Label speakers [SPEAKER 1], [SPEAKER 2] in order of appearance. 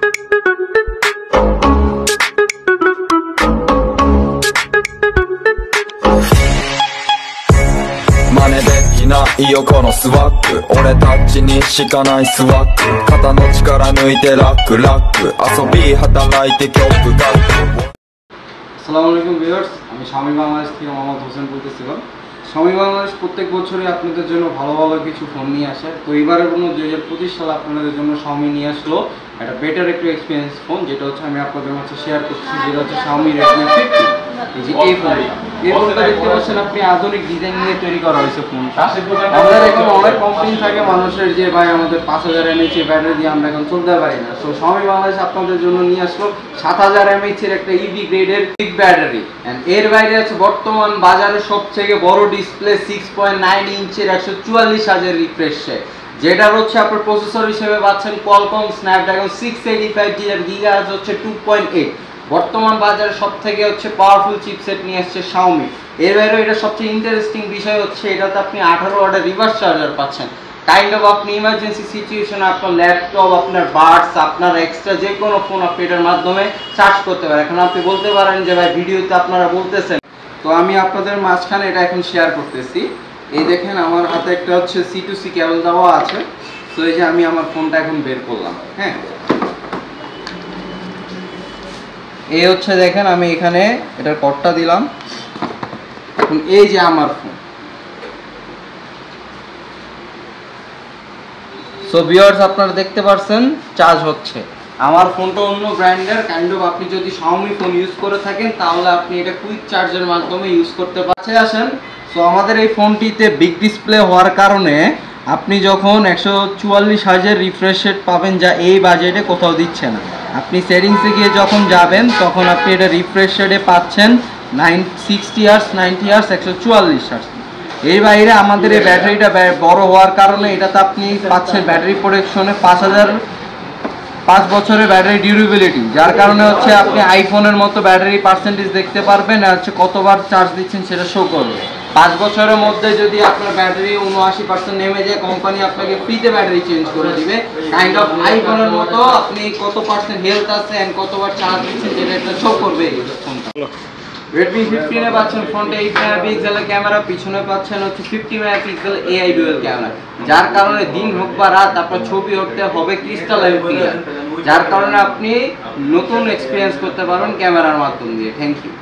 [SPEAKER 1] いよこのスワッグ俺たちにしかないスワッグ肩の力抜いてラックラック遊び働いて曲が
[SPEAKER 2] আসসালামু আলাইকুম ভিউয়ার্স আমি স্বামী বাংলাদেশ থেকে মোহাম্মদ হোসেন বলতেছিলাম। স্বামী বাংলাদেশ প্রত্যেক বছরই আপনাদের জন্য ভালো ভালো কিছু ফোন নিয়ে আসে। তো এবারের জন্য 2025 সালে আপনাদের জন্য Xiaomi নিয়ে আসলো একটা বেটার একটু এক্সপেরিয়েন্স ফোন, যেটা হচ্ছে আমি আপনাদের মাঝে শেয়ার করছি, যেটা হচ্ছে Xiaomi Redmi 50। এই যে এই ফোনটা দেখতে পাচ্ছেন আপনি আধুনিক ডিজাইন নিয়ে তৈরি করা হয়েছে ফোনটা। আমাদের এখন অনেক কমপ্লেইন থাকে মানুষের যে ভাই আমাদের 5000 mAh ব্যাটারি দিয়ে আমরা এখন চলতে পারি না। তো Xiaomi বাংলাদেশ আপনাদের জন্য নিয়ে আসলো 7000 mAh এর একটা ইভি গ্রেডের বিগ ব্যাটারি। এন্ড এর বাইরে আছে বর্তমান বাজারে সবথেকে বড় ডিসপ্লে 6.9 ইঞ্চের 144,000 রিফ্রেশ রেট, যেটা হচ্ছে আপনার প্রসেসর হিসেবে পাচ্ছেন Qualcomm Snapdragon 685 GHz হচ্ছে 2.8। বর্তমান বাজারে সবথেকে হচ্ছে পাওয়ারফুল চিপসেট নিয়ে আসছে Xiaomi। এর বাইরে এটা সবচেয়ে ইন্টারেস্টিং বিষয় হচ্ছে এটাতে আপনি 18 ওয়াটের রিভার্স চার্জার পাচ্ছেন। কাইন্ড অফ আপনি ইমার্জেন্সি সিচুয়েশনে আপনার ল্যাপটপ, আপনার বাডস, আপনার এক্সট্রা যে কোনো ফোন আপনি এটার মাধ্যমে চার্জ করতে পারেন। এখন আপনি বলতে পারেন যে ভাই ভিডিওতে আপনারা বলতেছেন, তো আমি আপনাদের মাঝখানে এটা এখন শেয়ার করতেছি। এই দেখেন আমার হাতে একটা হচ্ছে C2C কেবল দেওয়া আছে। তো এই যে আমি আমার ফোনটা এখন বের করলাম, হ্যাঁ এই হচ্ছে দেখেন আমি এখানে এটার কর্ডটা দিলাম। এখন এই যে আমার ফোন। সো ভিউয়ার্স আপনারা দেখতে পাচ্ছেন চার্জ হচ্ছে। আমার ফোনটা অন্য ব্র্যান্ডের, কাইন্ড অফ আপনি যদি Xiaomi ফোন ইউজ করে থাকেন তাহলে আপনি এটা কুইক চার্জের মাধ্যমে ইউজ করতে পারছেন। আসেন, সো আমাদের এই ফোনটিতে বিগ ডিসপ্লে হওয়ার কারণে আপনি যখন 144,000 রিফ্রেশ রেট পাবেন, যা এই বাজেটে কোথাও দিচ্ছে না। আপনি সেটিংসে গিয়ে যখন যাবেন তখন আপনি এটা রিফ্রেশ রেটে পাচ্ছেন 60 Hz, 90 Hz, 144 Hz। এর বাইরে আমাদের এই ব্যাটারিটা বড় হওয়ার কারণে এটাতে আপনি পাচ্ছেন ব্যাটারি প্রোটেকশনে 5 বছরের ব্যাটারি ডিউরেবিলিটি, যার কারণে হচ্ছে আপনি আইফোনের মতো ব্যাটারি পার্সেন্টেজ দেখতে পারবেন আর হচ্ছে কতবার চার্জ দিচ্ছেন সেটা শো করবে। 5 বছরের মধ্যে যদি আপনার ব্যাটারি 79% নেমে যায়, কোম্পানি আপনাকে ফ্রিতে ব্যাটারি চেঞ্জ করে দিবে। কাইন্ড অফ আইফোনের মতো আপনি কত পার্সেন্ট হেলথ আছে এন্ড কতবার চার্জ দিচ্ছেন যেটা একটা শো করবে এই ফোনটা। Redmi 15 এ পাচ্ছেন ফ্রন্টে 8 মেগাপিক্সেলের ক্যামেরা, পিছনে পাচ্ছেন হচ্ছে 50 মেগাপিক্সেল AI ডুয়াল ক্যামেরা, যার কারণে দিন হোক বা রাত আপনার ছবি উঠতে হবে ক্রিস্টালাইন ক্লিয়ার, যার কারণে আপনি নতুন এক্সপেরিয়েন্স করতে পারবেন ক্যামেরার মাধ্যম দিয়ে। Thank you.